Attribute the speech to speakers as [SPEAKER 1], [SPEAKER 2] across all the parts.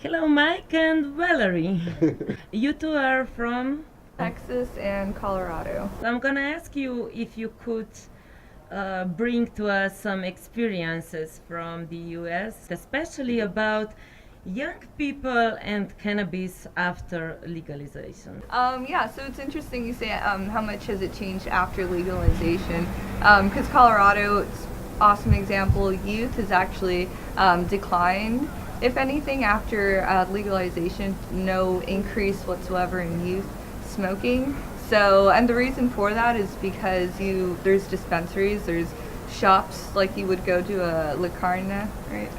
[SPEAKER 1] Hello, Mike and Valerie. You two are from?
[SPEAKER 2] Texas and Colorado.
[SPEAKER 1] I'm gonna ask you if you could bring to us some experiences from the US, especially about young people and cannabis after legalization.
[SPEAKER 2] Yeah, so it's interesting you say how much has it changed after legalization, because Colorado, it's awesome example, youth has actually declined. If anything, after legalization, no increase whatsoever in youth smoking. So, and the reason for that is because there's dispensaries, there's shops like you would go to a La Carne, right?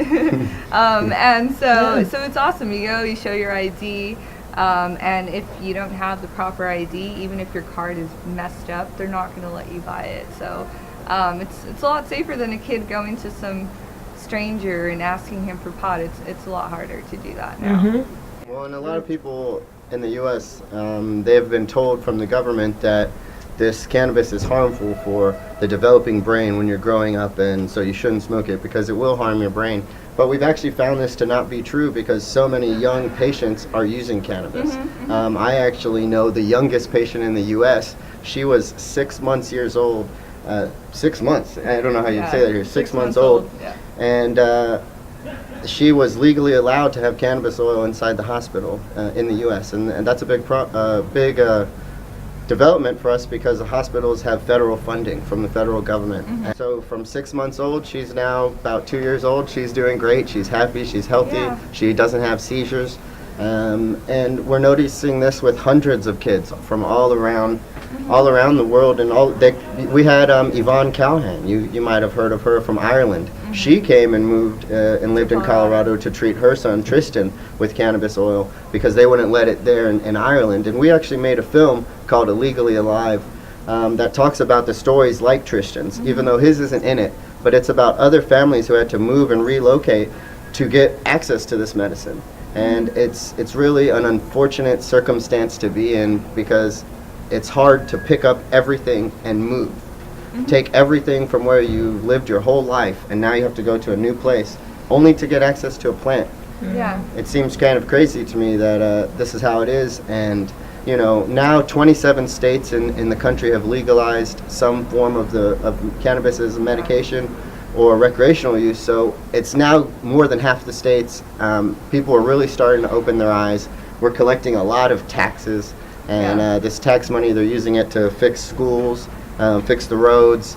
[SPEAKER 2] And so it's awesome. You go, you show your ID, and if you don't have the proper ID, even if your card is messed up, they're not going to let you buy it. So it's a lot safer than a kid going to some stranger and asking him for pot. It's a lot harder to do that now.
[SPEAKER 3] Well, and a lot of people in the U.S., they've been told from the government that this cannabis is harmful for the developing brain when you're growing up, and so you shouldn't smoke it because it will harm your brain. But we've actually found this to not be true because so many young patients are using cannabis. I actually know the youngest patient in the U.S. She was 6 months years old. 6 months. I don't know how you'd say that here. 6 months old.
[SPEAKER 2] Yeah.
[SPEAKER 3] And she was legally allowed to have cannabis oil inside the hospital in the U.S. And that's a big development for us because the hospitals have federal funding from the federal government. And so from 6 months old, she's now about 2 years old. She's doing great. She's happy. She's healthy.
[SPEAKER 2] Yeah.
[SPEAKER 3] She doesn't have seizures. And we're noticing this with hundreds of kids from all around the world. And we had Yvonne Callahan. You might have heard of her from Ireland. She came and moved and lived in Colorado to treat her son Tristan with cannabis oil because they wouldn't let it there in Ireland. And we actually made a film called Illegally Alive that talks about the stories like Tristan's, even though his isn't in it. But it's about other families who had to move and relocate to get access to this medicine. And it's really an unfortunate circumstance to be in because it's hard to pick up everything and move. Take everything from where you lived your whole life and now you have to go to a new place only to get access to a plant.
[SPEAKER 2] Yeah.
[SPEAKER 3] It seems kind of crazy to me that this is how it is. And you know, now 27 states in the country have legalized some form of cannabis as a medication or recreational use. So it's now more than half the states. People are really starting to open their eyes. We're collecting a lot of taxes, and this tax money, they're using it to fix schools, fix the roads,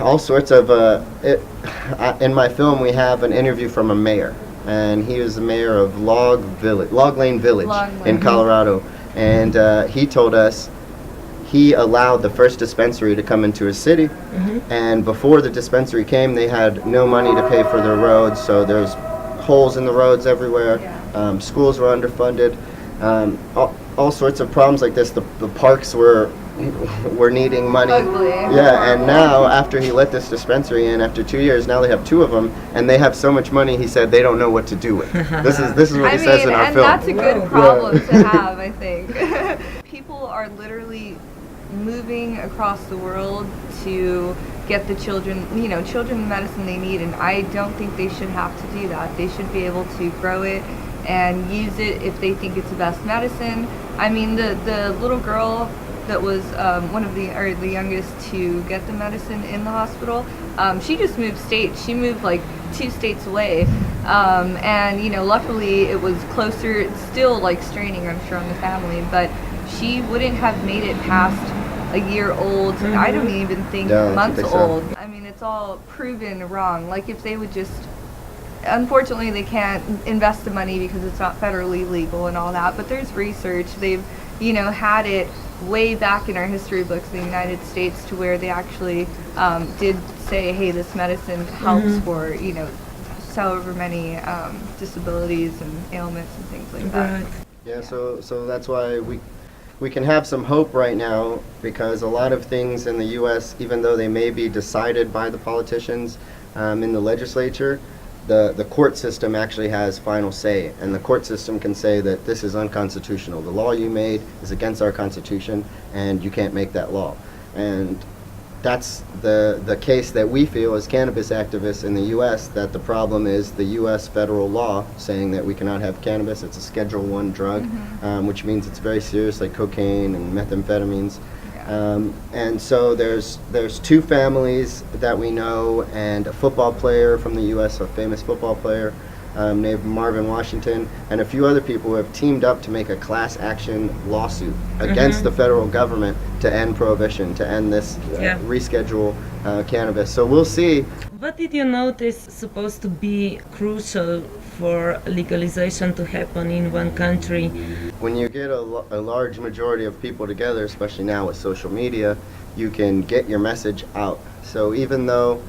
[SPEAKER 3] all sorts of. In my film, we have an interview from a mayor, and he was the mayor of Log Lane Village in Colorado, and he told us he allowed the first dispensary to come into his city, and before the dispensary came, they had no money to pay for their roads, so there's holes in the roads everywhere. Schools were underfunded, all sorts of problems like this. The parks were needing money.
[SPEAKER 2] Ugly.
[SPEAKER 3] Yeah, and now after he let this dispensary in, after 2 years, now they have two of them, and they have so much money. He said they don't know what to do with. This is what he says in our
[SPEAKER 2] and
[SPEAKER 3] film.
[SPEAKER 2] that's a good problem to have, I think. People are literally moving across the world to get the children the medicine they need, and I don't think they should have to do that. They should be able to grow it and use it if they think it's the best medicine. I mean, the little girl that was the youngest to get the medicine in the hospital, she just moved states. She moved like 2 states away, and luckily it was closer. It's still like straining, I'm sure, on the family, but she wouldn't have made it past a year old. I don't even think months old. I mean, it's all proven wrong. Like if they would just, unfortunately they can't invest the money because it's not federally legal and all that, but there's research. They've had it way back in our history books in the United States to where they actually did say, hey, this medicine helps for however many disabilities and ailments and things like that.
[SPEAKER 3] Yeah, so that's why we can have some hope right now, because a lot of things in the U.S., even though they may be decided by the politicians in the legislature, the court system actually has final say, and the court system can say that this is unconstitutional. The law you made is against our Constitution, and you can't make that law. And that's the case that we feel as cannabis activists in the U.S., that the problem is the U.S. federal law saying that we cannot have cannabis. It's a Schedule I drug, which means it's very serious, like cocaine and methamphetamines. And so there's two families that we know, and a football player from the U.S., a famous football player named Marvin Washington, and a few other people who have teamed up to make a class action lawsuit against the federal government to end prohibition, to end this reschedule cannabis. So we'll see.
[SPEAKER 1] What did you notice supposed to be crucial for legalization to happen in one country?
[SPEAKER 3] When you get a large majority of people together, especially now with social media, you can get your message out. So even though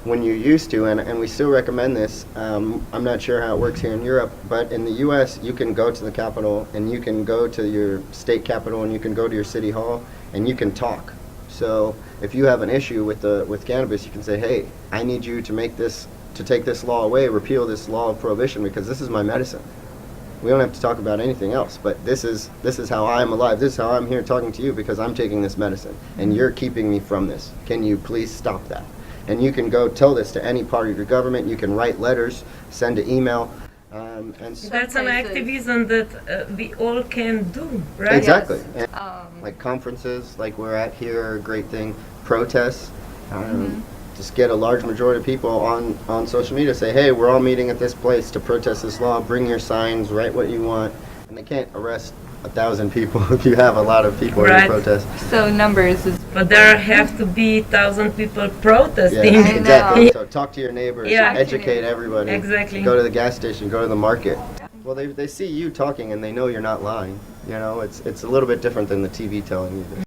[SPEAKER 3] when you used to, and we still recommend this, I'm not sure how it works here in Europe, but in the US you can go to the Capitol, and you can go to your state capitol, and you can go to your city hall, and you can talk. So if you have an issue with cannabis, you can say, hey, I need you to take this law away, repeal this law of prohibition, because this is my medicine. We don't have to talk about anything else, but this is how I'm alive. This is how I'm here talking to you, because I'm taking this medicine, and you're keeping me from this. Can you please stop that? And you can go tell this to any part of your government. You can write letters, send an email. And so
[SPEAKER 1] That's an activism that we all can do, right?
[SPEAKER 3] exactly.
[SPEAKER 2] Yes.
[SPEAKER 3] And like conferences like we're at here are a great thing. Protests. Just get a large majority of people on social media, say, hey, we're all meeting at this place to protest this law. Bring your signs, write what you want. And they can't arrest 1,000 people if you have a lot of people in protest.
[SPEAKER 2] So numbers is.
[SPEAKER 1] But there have to be 1,000 people protesting.
[SPEAKER 3] Yeah, exactly. So talk to your neighbors,
[SPEAKER 1] Yeah.
[SPEAKER 3] educate everybody.
[SPEAKER 1] Exactly.
[SPEAKER 3] Go to the gas station, go to the market. Well, they see you talking and they know you're not lying. You know, it's a little bit different than the TV telling you this.